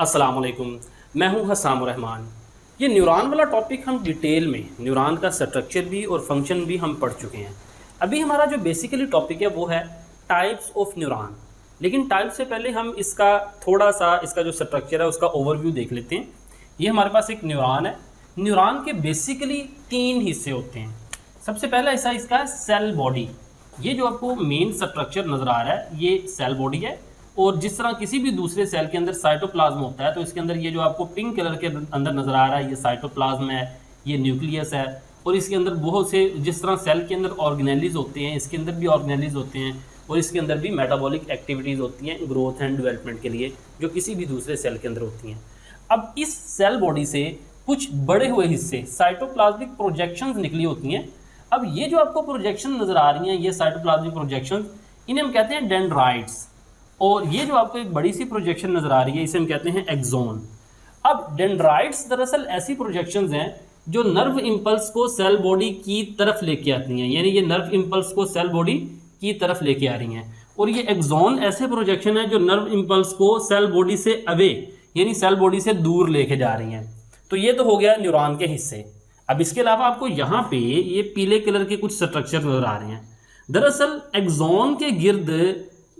अस्सलाम वालेकुम। मैं हूं हसाम रहमान। ये न्यूरॉन वाला टॉपिक हम डिटेल में न्यूरॉन का स्ट्रक्चर भी और फंक्शन भी हम पढ़ चुके हैं। अभी हमारा जो बेसिकली टॉपिक है वो है टाइप्स ऑफ न्यूरॉन। लेकिन टाइप से पहले हम इसका थोड़ा सा इसका जो स्ट्रक्चर है उसका ओवरव्यू देख लेते हैं। ये हमारे पास एक न्यूरॉन है। न्यूरॉन के बेसिकली 3 हिस्से होते हैं। सबसे पहला हिस्सा इसका है सेल बॉडी। ये जो आपको मेन स्ट्रक्चर नज़र आ रहा है ये सेल बॉडी है। और जिस तरह किसी भी दूसरे सेल के अंदर साइटोप्लाज्म होता है तो इसके अंदर ये जो आपको पिंक कलर के अंदर नज़र आ रहा है ये साइटोप्लाज्म है, ये न्यूक्लियस है। और इसके अंदर बहुत से जिस तरह सेल के अंदर ऑर्गेनेलिज होते हैं इसके अंदर भी ऑर्गेनेलिज होते हैं और इसके अंदर भी मेटाबॉलिक एक्टिविटीज़ होती हैं ग्रोथ एंड डेवलपमेंट के लिए जो किसी भी दूसरे सेल के अंदर होती हैं। अब इस सेल बॉडी से कुछ बड़े हुए हिस्से साइटोप्लाज्मिक प्रोजेक्शंस निकली होती हैं। अब ये जो आपको प्रोजेक्शन नज़र आ रही हैं ये साइटोप्लाज्मिक प्रोजेक्शंस, इन्हें हम कहते हैं डेंड्राइट्स। और ये जो आपको एक बड़ी सी प्रोजेक्शन नज़र आ रही है इसे हम कहते हैं एक्सोन। अब डेंड्राइट्स दरअसल ऐसी प्रोजेक्शंस हैं जो नर्व इम्पल्स को सेल बॉडी की तरफ लेके आती हैं, यानी ये नर्व इम्पल्स को सेल बॉडी की तरफ लेके आ रही हैं। और ये एक्सोन ऐसे प्रोजेक्शन है जो नर्व इम्पल्स को सेल बॉडी से अवे यानी सेल बॉडी से दूर लेके जा रही हैं। तो ये तो हो गया न्यूरॉन के हिस्से। अब इसके अलावा आपको यहाँ पे ये पीले कलर के कुछ स्ट्रक्चर नज़र आ रहे हैं। दरअसल एक्सोन के गिर्द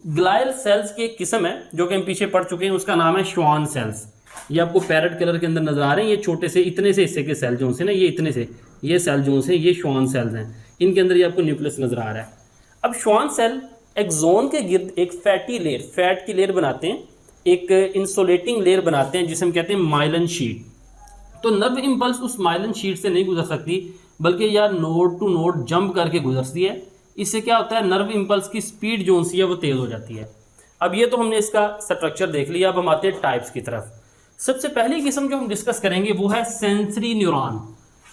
ग्लायल सेल्स की एक किस्म है जो कि हम पीछे पढ़ चुके हैं, उसका नाम है श्वान सेल्स। ये आपको पैरेट कलर के अंदर नजर आ रहे हैं। ये छोटे से इतने से हिस्से के सेल जोन से ना ये इतने से ये सेल जोन से ये श्वान सेल्स हैं, इनके अंदर ये आपको न्यूक्लियस नजर आ रहा है। अब श्वान सेल एक्सोन के गिर्द एक फैटी लेयर फैट की लेयर बनाते हैं, एक इंसुलेटिंग लेयर बनाते हैं जिसे हम कहते हैं माइलिन शीट। तो नर्व इम्पल्स उस माइलिन शीट से नहीं गुजर सकती बल्कि यार नोड टू नोड जंप करके गुजरती है। इससे क्या होता है नर्व इम्पल्स की स्पीड जो सी है वो तेज़ हो जाती है। अब ये तो हमने इसका स्ट्रक्चर देख लिया। अब हम आते हैं टाइप्स की तरफ। सबसे पहली किस्म जो हम डिस्कस करेंगे वो है सेंसरी न्यूरॉन।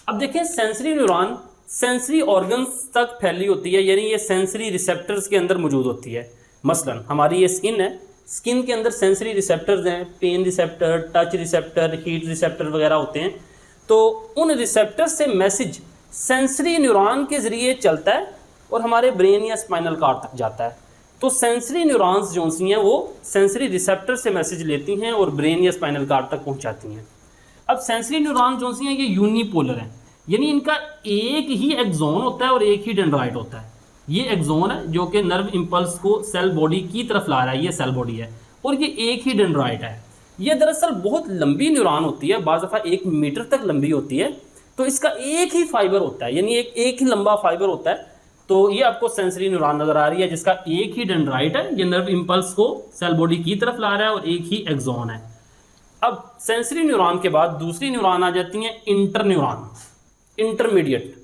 अब देखें सेंसरी न्यूरॉन सेंसरी ऑर्गन्स तक फैली होती है, यानी ये सेंसरी रिसेप्टर्स के अंदर मौजूद होती है। मसलन हमारी ये स्किन है, स्किन के अंदर सेंसरी रिसेप्टर्स हैं, pain receptor, touch receptor, heat receptor वगैरह होते हैं। तो उन रिसेप्टर्स से मैसेज सेंसरी न्यूरॉन के ज़रिए चलता है और हमारे ब्रेन या स्पाइनल कार्ड तक जाता है। तो सेंसरी न्यूरॉन्स जो सी हैं वो सेंसरी रिसेप्टर से मैसेज लेती हैं और ब्रेन या स्पाइनल कार्ड तक पहुंचाती हैं। अब सेंसरी न्यूरॉन जो सी हैं ये यूनिपोलर हैं, यानी इनका एक ही एक्सोन होता है और एक ही डेंड्राइट होता है। ये एक्सोन है जो कि नर्व इम्पल्स को सेल बॉडी की तरफ ला रहा है, ये सेल बॉडी है, और ये एक ही डेंड्राइट है। ये दरअसल बहुत लंबी न्यूरॉन होती है, बाज़ दफ़ा 1 मीटर तक लंबी होती है। तो इसका एक ही फाइबर होता है, यानी एक ही लंबा फाइबर होता है। तो ये आपको सेंसरी न्यूरॉन नज़र आ रही है जिसका एक ही डेंड्राइट है, ये नर्व इम्पल्स को सेल बॉडी की तरफ ला रहा है और एक ही एक्सोन है। अब सेंसरी न्यूरॉन के बाद दूसरी न्यूरॉन आ जाती हैं इंटर न्यूरॉन, इंटरमीडिएट।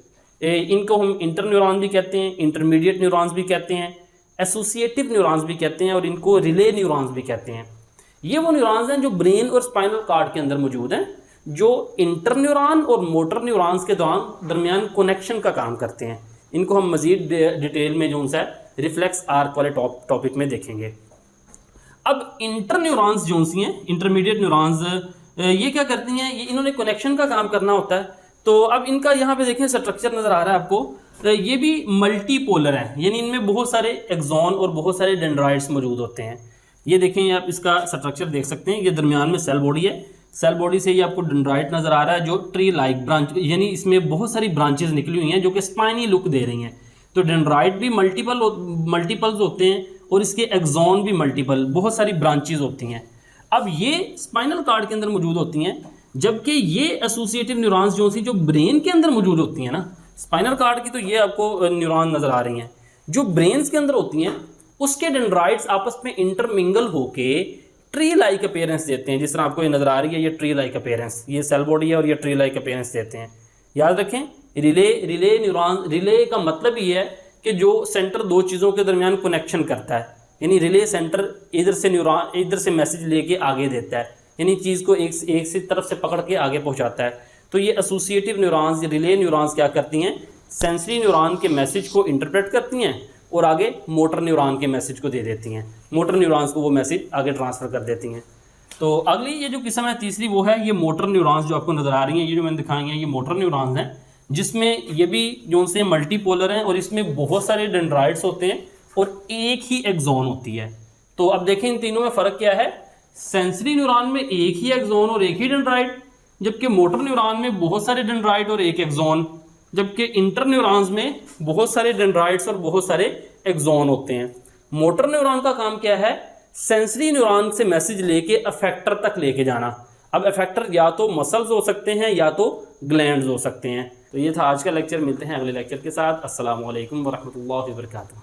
इनको हम इंटर न्यूरॉन भी कहते हैं, इंटरमीडिएट न्यूरॉन्स भी कहते हैं, एसोसिएटिव न्यूरॉन्स भी कहते हैं और इनको रिले न्यूरॉन्स भी कहते हैं। ये वो न्यूरॉन्स हैं जो ब्रेन और स्पाइनल कार्ड के अंदर मौजूद हैं, जो इंटर न्यूरॉन और मोटर न्यूरॉन्स के दरमियान कनेक्शन का काम करते हैं। इनको हम मज़ीद डिटेल में जो उनसे रिफ्लेक्स आर्क वाले टॉपिक में देखेंगे। अब इंटर न्यूरॉन्स जो सी हैं इंटरमीडिएट न्यूरॉन्स, ये क्या करती हैं, ये इन्होंने कनेक्शन का काम करना होता है। तो अब इनका यहाँ पे देखें स्ट्रक्चर नज़र आ रहा है आपको, ये भी मल्टीपोलर है, यानी इनमें बहुत सारे एक्सोन और बहुत सारे डेंड्राइट्स मौजूद होते हैं। ये देखें आप इसका स्ट्रक्चर देख सकते हैं, ये दरमियान में सेल बॉडी है, सेल बॉडी से ये आपको डेंड्राइट नज़र आ रहा है जो ट्री लाइक ब्रांच, यानी इसमें बहुत सारी ब्रांचेस निकली हुई हैं जो कि स्पाइनी लुक दे रही हैं। तो डेंड्राइट भी मल्टीपल्स होते हैं और इसके एक्सोन भी मल्टीपल, बहुत सारी ब्रांचेस होती हैं। अब ये स्पाइनल कार्ड के अंदर मौजूद होती हैं, जबकि ये एसोसिएटिव न्यूरॉन्स जो सी जो ब्रेन के अंदर मौजूद होती हैं ना, स्पाइनल कार्ड की तो ये आपको न्यूरॉन नज़र आ रही हैं, जो ब्रेन्स के अंदर होती हैं उसके डेंड्राइट्स आपस में इंटरमिंगल होके ट्री लाइक अपीयरेंस देते हैं। जिस तरह आपको ये नज़र आ रही है ये ट्री लाइक अपीयरेंस, ये सेल बॉडी है और ये ट्री लाइक अपीयरेंस देते हैं। याद रखें रिले न्यूरॉन, रिले का मतलब ये है कि जो सेंटर दो चीज़ों के दरमियान कनेक्शन करता है, यानी रिले सेंटर इधर से न्यूरॉन इधर से मैसेज लेके आगे देता है, यानी चीज़ को एक से तरफ से पकड़ के आगे पहुँचाता है। तो ये एसोसिएटिव न्यूरॉन्स, रिले न्यूरॉन्स क्या करती हैं, सेंसरी न्यूरॉन के मैसेज को इंटरप्रेट करती हैं और आगे मोटर न्यूरॉन के मैसेज को दे देती हैं, मोटर न्यूरॉन्स को वो मैसेज आगे ट्रांसफ़र कर देती हैं। तो अगली ये जो किस्म है तीसरी वो है ये मोटर न्यूरॉन्स जो आपको नज़र आ रही हैं, ये जो मैंने दिखाई हैं ये मोटर न्यूरॉन्स हैं, जिसमें ये भी जो उनसे मल्टीपोलर हैं और इसमें बहुत सारे डेंड्राइट्स होते हैं और एक ही एक्सोन होती है। तो अब देखें इन तीनों में फ़र्क क्या है। सेंसरी न्यूरॉन में एक ही एक्सोन और एक ही डेंड्राइट, जबकि मोटर न्यूरॉन में बहुत सारे डेंड्राइट और एक एक्सोन, जबकि इंटर न्यूरॉन्स में बहुत सारे डेंड्राइट्स और बहुत सारे एक्सोन होते हैं। मोटर न्यूरॉन का काम क्या है? सेंसरी न्यूरॉन से मैसेज लेके अफेक्टर तक लेके जाना। अब अफेक्टर या तो मसल्स हो सकते हैं या तो ग्लैंड्स हो सकते हैं। तो ये था आज का लेक्चर, मिलते हैं अगले लेक्चर के साथ। अस्सलाम वालेकुम वरहमतुल्लाहि वबरकातुहू।